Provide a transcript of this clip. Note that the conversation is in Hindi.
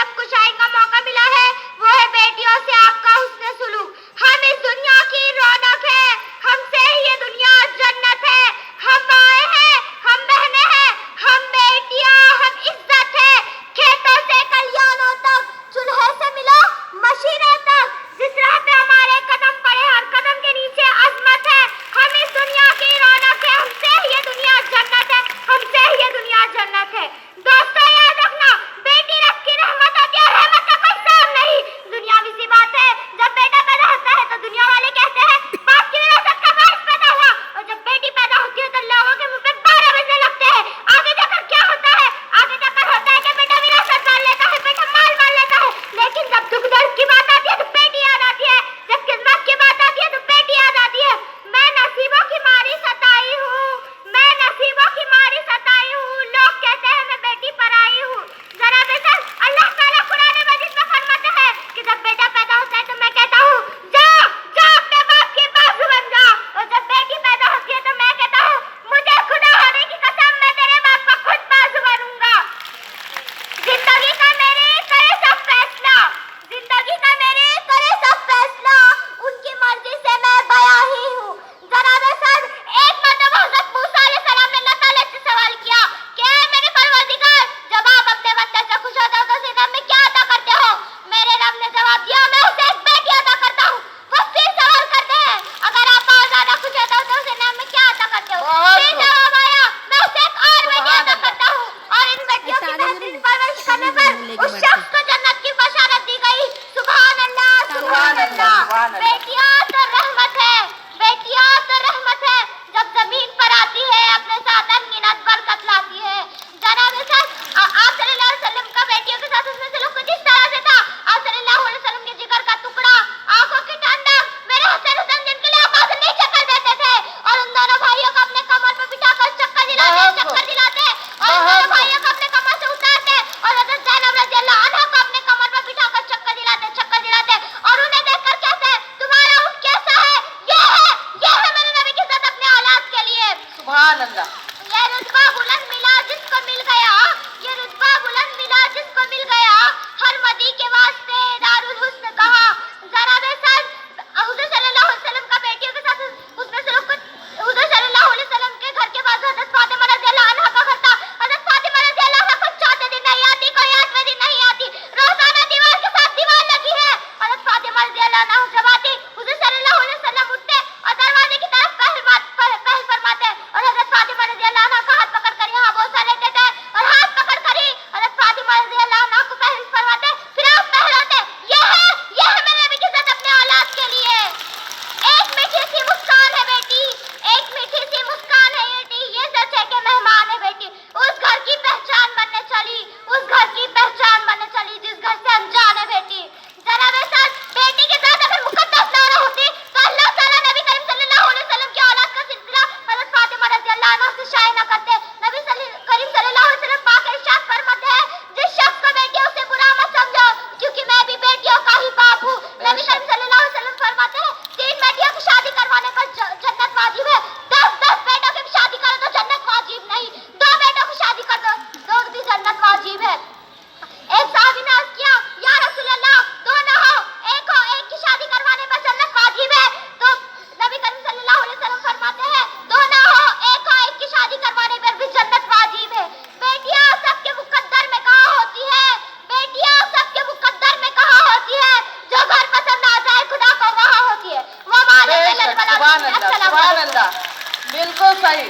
सब कुछ आने का मौका मिला है वो है बेटियों से आपका हुस्न सुलूक। हम इस दुनिया की रौनक है, हमसे ये दुनिया जन्नत है। हम माएँ हैं, हम बहनें हैं, हम बेटियां, हम इज्जत है। खेतों से कल्याणों तक, चूल्हे से मिलो मशीनों तक, जिस राह पे हमारे कदम पड़े हर कदम के नीचे अजमत है। हम इस दुनिया की रौनक है, हमसे ये दुनिया जन्नत है, हमसे ये दुनिया जन्नत है। दोस्तों याद रखना, बेटी रब की रहमत होती है, रहमत का कोई साम नहीं। दुनियावी सी बात है, जब बेटा पैदा होता है तो दुनिया वाले कहते हैं बाप की विरासत का वारिस पैदा हुआ, और जब बेटी पैदा होती है तो लोगों के मुंह पे 12 बजने लगते हैं। आगे जाकर क्या होता है? आगे जाकर होता है कि बेटा विरासत मान लेता है, बेटा माल मान लेता है, लेकिन जब दुख दर्द की बात आती है तो बेटी याद आती है, जब किस्मत की बात आती है तो बेटी याद आती है। मैं नसीबों की मारी सताई हूँ, मैं नसीबों की मारी सताई हूँ, लोग कहते हैं मैं बेटी पर आई हूँ। जरा बेटा अल्लाह ताला कुरान मजीद में फरमाते हैं कि जब बेटा पैदा होता है तो मैं कहता हूँ जा जा अपने बाप के बाजू बन जा, और जब बेटी पैदा होती है तो मैं कहता हूँ मुझे खुदा होने की कसम मैं तेरे बाप का खुद बाजू बनूंगा। जिंदगी का मेरे करे सब फैसला, जिंदगी का मेरे करे सब फैसला, उनकी मर्जी से मैं बया ही हूँ। जरा बेटा एक मर्तबा हज़रत मूसा अलैहिस्सलाम ने अल्लाह ताला से सवाल किया कि मेरे परवरदिगार जब आप अपने बंदे से खुश होते हो तो उसे रब में क्या अता करते हो? मेरे रब ने जवाब दिया मैं उसे एक बेटी अता करता हूँ। वो फिर सवाल करते हैं अगर आप बहुत ज्यादा खुश होते हो तो उसे रब में क्या अता करते हो? फिर जवाब आया मैं उसे एक और बेटी अता करता हूँ, और इन बेटियों की बेहतरीन परवरिश करने पर उस शख्स को जन्नत की बशारत दी गई। सुभान अल्लाह, सुभान अल्लाह। बेटियां तो रहमत है, बेटियां तो रहमत है, जब जमीन पर आती है अपने साथ अनगिनत बरकत लाती है। जनाब आप सल्लल्लाहु अलैहि वसल्लम का बेटियों के साथ उसमें सलूक कुछ इस तरह से था। आप सल्लल्लाहु अलैहि वसल्लम के जिगर का टुकड़ा, आंखों की ठंडक मेरे हसन हुसैन जिनके लिए आवाज नीचे कर देते थे, और उन दोनों भाइयों को अपने कमर पर बिठाकर चक्कर दिलाते, और उन दोनों भाइयों को अपने कमर से उतारते, और हज़रत ज़ैनब रज़ियल्लाहु अन्हा को अपने कमर पर बिठाकर चक्कर दिलाते, और उन्हें देखकर कहते हैं तुम्हारा ऊँट कैसा है? ये है मेरे नबी की इज्जत अपने औलाद के लिए। सुभान अल्लाह। ये रुतबा बुलंद मिला जिसको मिल गया, ये रुतबा बुलंद मिला जिसको मिल गया, हर मदी के वास्ते दारुल हुस्न कहा। जरा बेसन हुज़ूर सल्लल्लाहु अलैहि वसल्लम का बेटियों के साथ उसमें सलूक हुज़ूर सल्लल्लाहु अलैहि वसल्लम के घर के पास हज़रत फातिमा रज़ियल्लाहु अन्हा का घर था। हज़रत फातिमा रज़ियल्लाहु अन्हा को चौथे दिन नहीं आती, कोई 8वें दिन नहीं आती, रोजाना दीवार के साथ दीवार लगी है। हज़रत फातिमा रज़ियल्लाहु अन्हा जब आती हुज़ूर सल्लल्लाहु अलैहि वसल्लम उठते और दरवाजे की तरफ पहल फरमाते, और हज़रत फातिमा रज़ियल्लाहु अन्हा का हाथ पकड़कर यहाँ बोसा लेते थे, और हाथ पकड़कर ही हज़रत फातिमा रज़ियल्लाहु अन्हा को पहल फरमाते, फिर आप पहलाते। ये है मेरे नबी की इज्जत अपने औलाद के लिए। एक मीठी सी मुस्कान है बेटी, एक मीठी सी मुस्कान है बेटी, ये सच है कि मेहमान है बेटी, उस घर की पहचान बनने चली, उस घर की पहचान बनने चली जिस घर से अनजान है बेटी। जरा बेटा बेटी के साथ अगर मुकद्दस ना होती तो अल्लाह ताला नबी करीम सल्लल्लाहु अलैहि वसल्लम की औलाद का सिलसिला हज़रत फातिमा रज़ियल्लाहु अन्हा से शाये न करते। नबी करीम सल्लल्लाहु अलैहि वसल्लम पाक इरशाद फरमाते हैं जिस शख्स को बेटियों से बुरा मत समझो क्योंकि मैं भी बेटियों का ही बाप हूँ। नबी करीम सल्लल्लाहु अलैहि वसल्लम फरमाते हैं 3 बेटियों की शादी करवाने पर जन्नत वाजिब है, 10 बेटों की शादी करो तो जन्नत वाजिब नहीं, 2 बेटों की शादी कर दो तो भी जन्नत वाजिब है। एक साहबी ने अर्ज़ किया या रसूल अल्लाह दो ना हो एक की शादी करवाने पर जन्नत वाजिब है, तो नबी करीम सल्लल्लाहु अलैहि वसल्लम फरमाते हैं दो ना हो एक की शादी करवाने पर भी जन्नत वाजिब है। बेटियां सबके मुकद्दर में कहाँ होती है, बेटियां सबके मुकद्दर में कहाँ होती है, जो घर पसंद आ जाए खुदा को वहाँ होती है। वो सुभान अल्लाह, सुभान अल्लाह, बिल्कुल सही।